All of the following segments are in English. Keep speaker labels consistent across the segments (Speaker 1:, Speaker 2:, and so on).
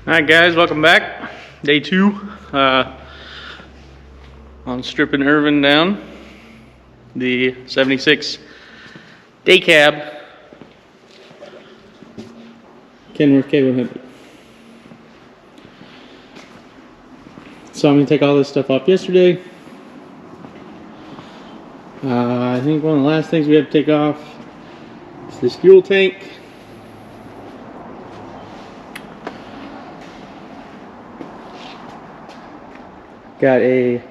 Speaker 1: Alright guys, welcome back. Day 2 on stripping Irvin down. The 76 day cab. Kenworth cable head. So I'm going to take all this stuff off yesterday. I think one of the last things we have to take off is this fuel tank. Got a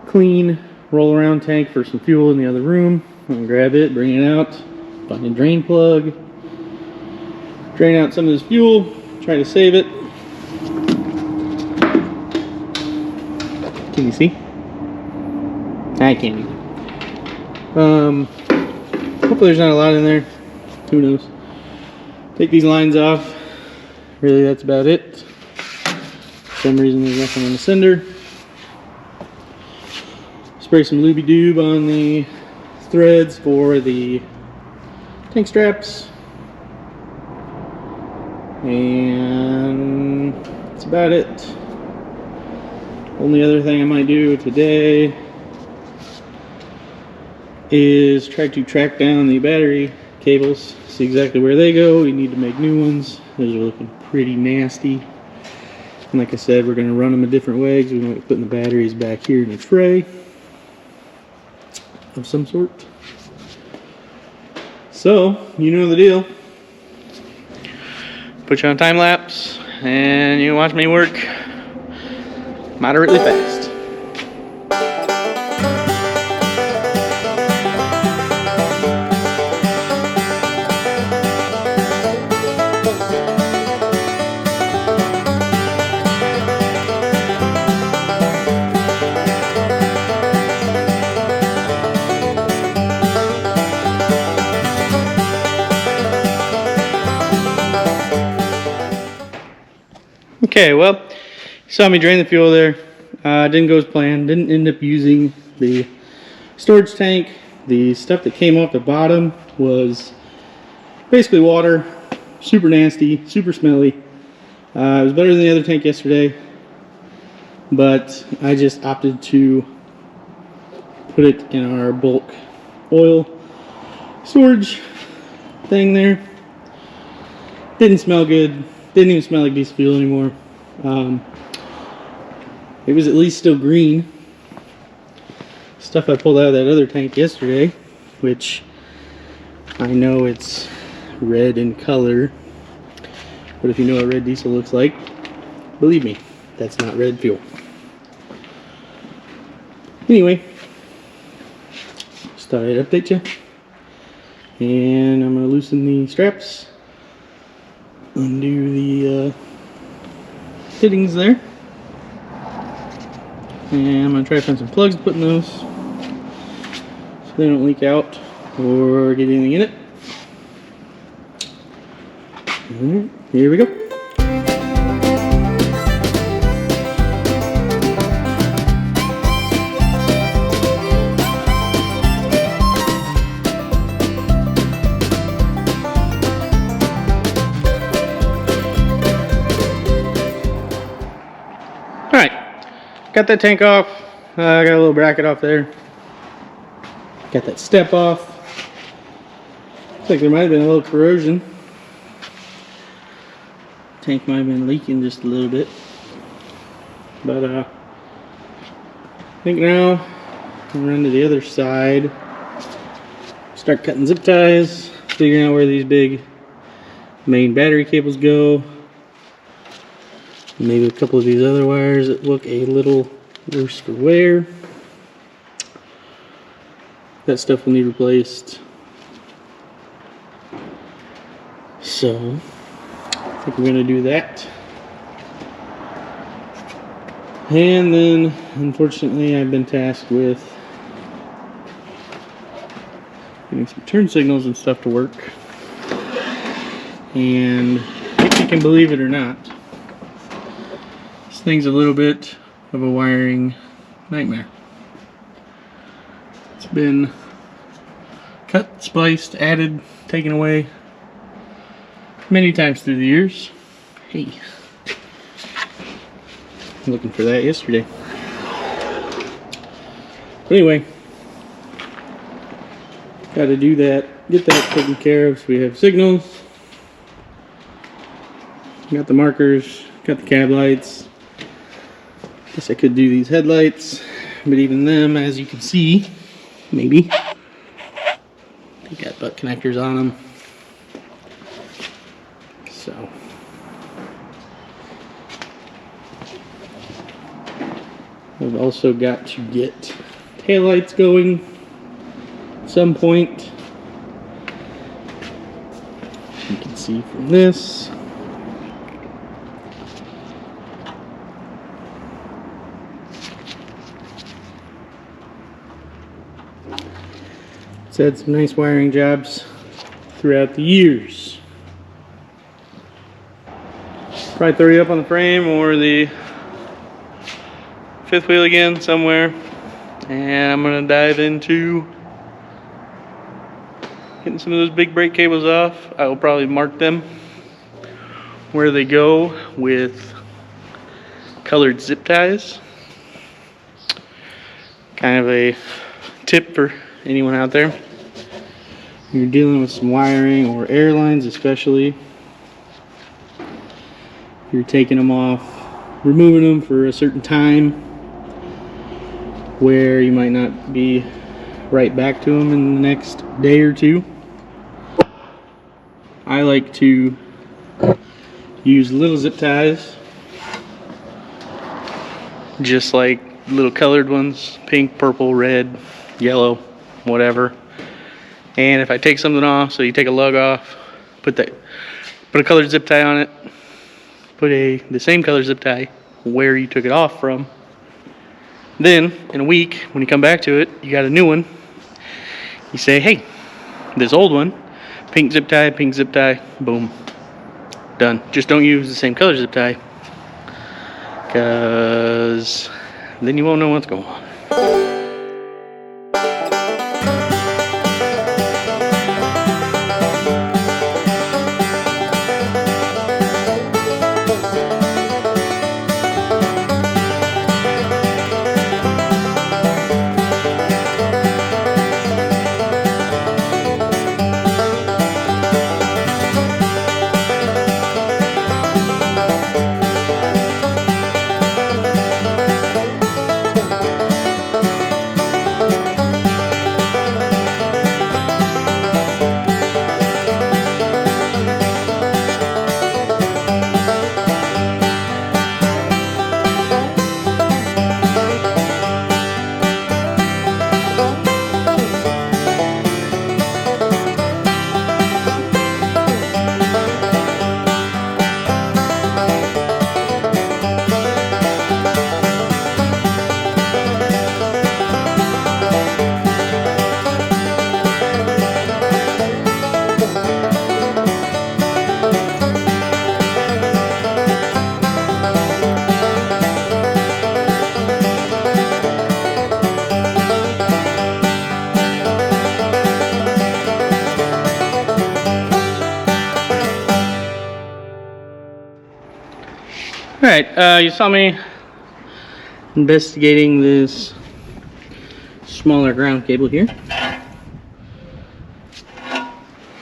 Speaker 1: clean roll around tank for some fuel in the other room. I'm gonna grab it, bring it out, find a drain plug, drain out some of this fuel, try to save it. Can you see? I can't either. Hopefully there's not a lot in there. Who knows? Take these lines off. Really, that's about it. For some reason there's nothing on the sender. Spray some looby doob on the threads for the tank straps. And that's about it. Only other thing I might do today is try to track down the battery cables, see exactly where they go. We need to make new ones. Those are looking pretty nasty. And like I said, we're going to run them a different way because we might be putting the batteries back here in a tray of some sort. So, you know the deal. Put you on time lapse and you watch me work moderately fast. Okay, well, you saw me drain the fuel there. Didn't go as planned. Didn't end up using the storage tank. The stuff that came off the bottom was basically water. Super nasty, super smelly. It was better than the other tank yesterday, but I just opted to put it in our bulk oil storage thing there. Didn't smell good. Didn't even smell like diesel fuel anymore. It was at least still green. Stuff I pulled out of that other tank yesterday, which I know it's red in color, but if you know what red diesel looks like, believe me, that's not red fuel. Anyway, just thought I'd update you. And I'm going to loosen the straps, undo the fittings there, and I'm going to try to find some plugs to put in those so they don't leak out or get anything in it. Alright, here we go. Alright, got that tank off. I got a little bracket off there. Got that step off. Looks like there might have been a little corrosion. Tank might have been leaking just a little bit. But I think now I'm run to the other side. Start cutting zip ties, figuring out where these big main battery cables go. Maybe a couple of these other wires that look a little worse for wear. That stuff will need replaced. So, I think we're going to do that. And then, unfortunately, I've been tasked with getting some turn signals and stuff to work. And if you can believe it or not, this thing's a little bit of a wiring nightmare. It's been cut, spliced, added, taken away many times through the years, Hey. I'm looking for that yesterday. But anyway, got to do that, get that taken care of so we have signals. Got the markers, got the cab lights. Guess I could do these headlights, but even them, as you can see, maybe, they got butt connectors on them. So, I've also got to get taillights going at some point. You can see from this. It's had some nice wiring jobs throughout the years. Probably throw you up on the frame or the fifth wheel again somewhere. And I'm gonna dive into getting some of those big brake cables off. I will probably mark them where they go with colored zip ties. Kind of a tip for anyone out there. You're dealing with some wiring or air lines especially. You're taking them off, removing them for a certain time where you might not be right back to them in the next day or two. I like to use little zip ties, just like little colored ones, pink, purple, red, yellow, whatever. And if I take something off, so you take a lug off, put a colored zip tie on it, put the same color zip tie where you took it off from. Then in a week, when you come back to it, you got a new one. You say, hey, this old one, pink zip tie, boom, done. Just don't use the same color zip tie, because then you won't know what's going on. Alright, you saw me investigating this smaller ground cable here.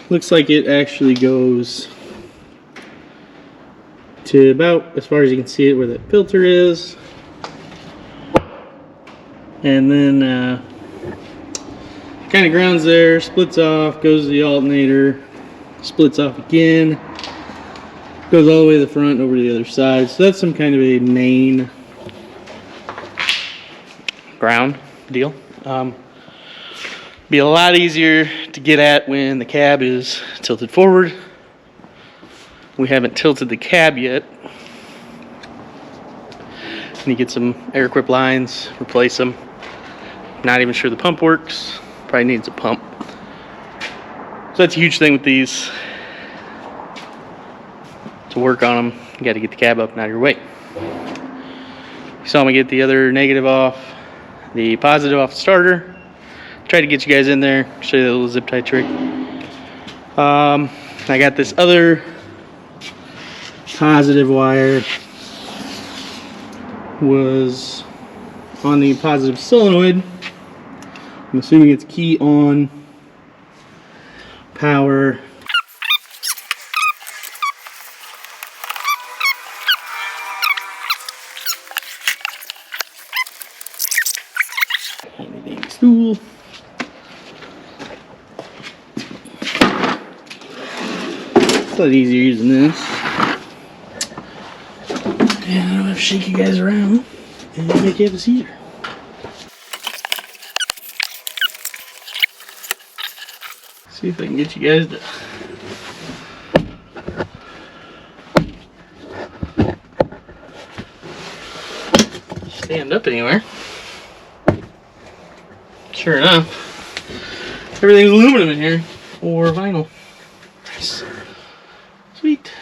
Speaker 1: Looks like it actually goes to about as far as you can see it where that filter is. And then kind of grounds there, splits off, goes to the alternator, splits off again. Goes all the way to the front over to the other side. So that's some kind of a main ground deal. Be a lot easier to get at when the cab is tilted forward. We haven't tilted the cab yet. And you get some air equip lines, replace them. Not even sure the pump works. Probably needs a pump. So that's a huge thing with these. To work on them, you got to get the cab up and out of your way. You saw me get the other negative off, the positive off the starter. Try to get you guys in there, show you the little zip tie trick. I got this other positive wire was on the positive solenoid. I'm assuming it's key on, power. Handy dandy stool. It's a lot easier using this. And I don't have to shake you guys around and make you have a seizure. See if I can get you guys to stand up anywhere. Sure enough, everything's aluminum in here or vinyl. Nice. Sweet.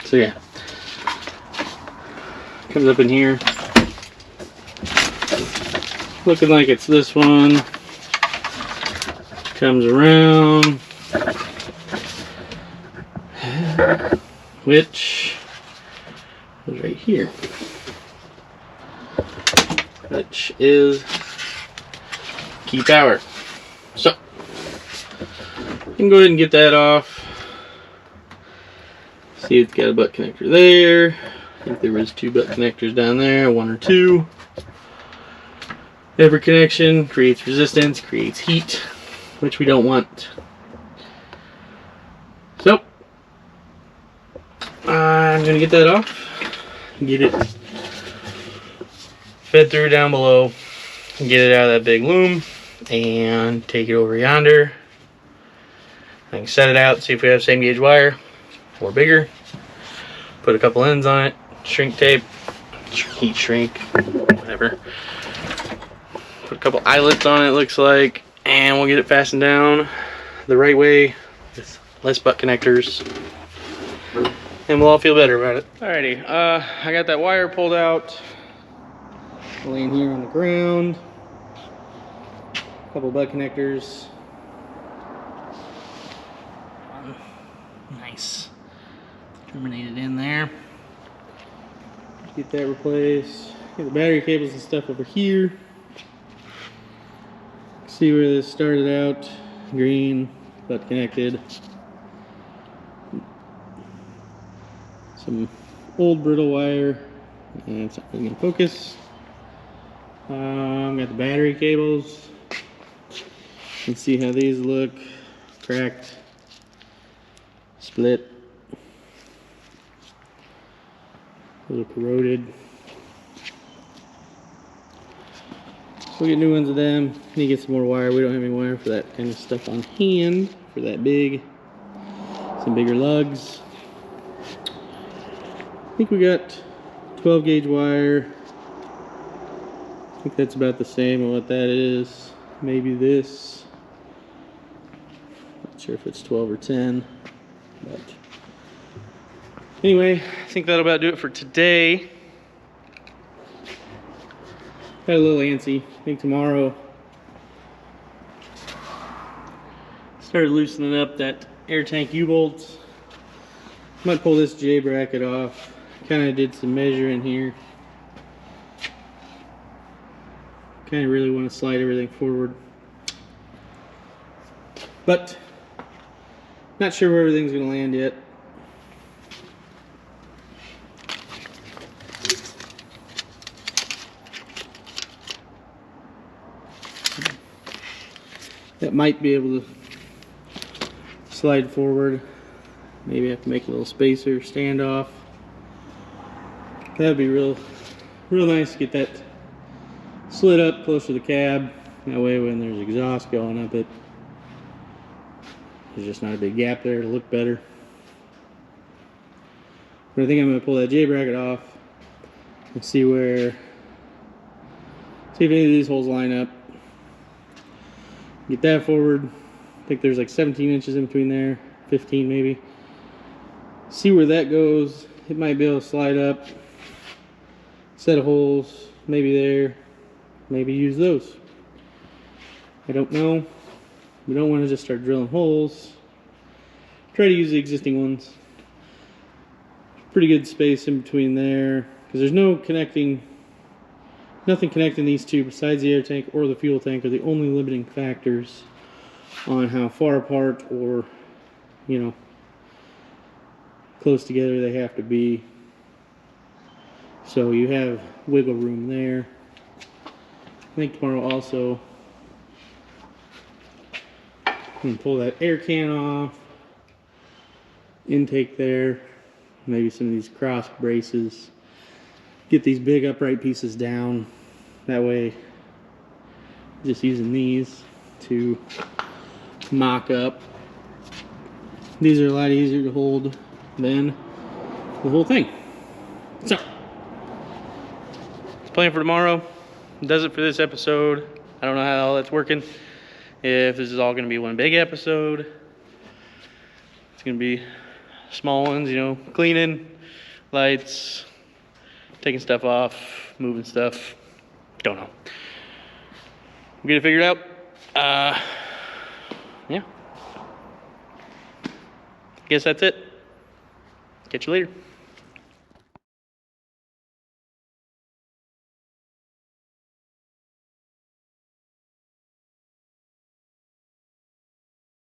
Speaker 1: So yeah, comes up in here looking like it's this one. Comes around, which is right here, which is key power. So you can go ahead and get that off. See, it's got a butt connector there. I think there was 2 butt connectors down there, 1 or 2. Every connection creates resistance, creates heat, which we don't want. So I'm gonna get that off, get it fed through down below, get it out of that big loom, and take it over yonder. I can set it out, see if we have same gauge wire or bigger. Put a couple ends on it, shrink tape, heat shrink, whatever. Put a couple eyelets on it, looks like, and we'll get it fastened down the right way with less butt connectors, and we'll all feel better about it. Alrighty, I got that wire pulled out, laying here on the ground. A couple butt connectors. Nice. Terminated in there. Get that replaced. Get the battery cables and stuff over here. See where this started out. Green, butt connected. Some old brittle wire. And it's not really gonna focus. Got the battery cables. Let's see how these look. Cracked. Split. A little corroded. So we'll get new ones of them. Need to get some more wire. We don't have any wire for that kind of stuff on hand. For that big. Some bigger lugs. I think we got 12 gauge wire. I think that's about the same of what that is. Maybe this. Not sure if it's 12 or 10. But anyway, I think that'll about do it for today. Got a little antsy. I think tomorrow started loosening up that air tank U-bolts. Might pull this J bracket off. Kind of did some measuring here. Kind of really want to slide everything forward, but not sure where everything's going to land yet. That might be able to slide forward. Maybe I have to make a little spacer standoff. That'd be real nice to get that slid up close to the cab. That way when there's exhaust going up it, there's just not a big gap there to look better. But I think I'm going to pull that J bracket off and see if any of these holes line up. Get that forward. I think there's like 17 inches in between there, 15 maybe. See where that goes. It might be able to slide up. Set of holes, maybe there. Maybe use those. I don't know. We don't want to just start drilling holes. try to use the existing ones. Pretty good space in between there, because there's nothing connecting these two besides the air tank or the fuel tank are the only limiting factors on how far apart or, you know, close together they have to be. So you have wiggle room there. I think tomorrow also I'm gonna pull that air can off, intake there, maybe some of these cross braces, get these big upright pieces down. That way, just using these to mock up. These are a lot easier to hold than the whole thing. So, it's plan for tomorrow. Does it for this episode. I don't know how all that's working. If this is all gonna be one big episode, it's gonna be small ones, you know, cleaning, lights, taking stuff off, moving stuff. Don't know. We'll get it figured out. Yeah. Guess that's it. Catch you later.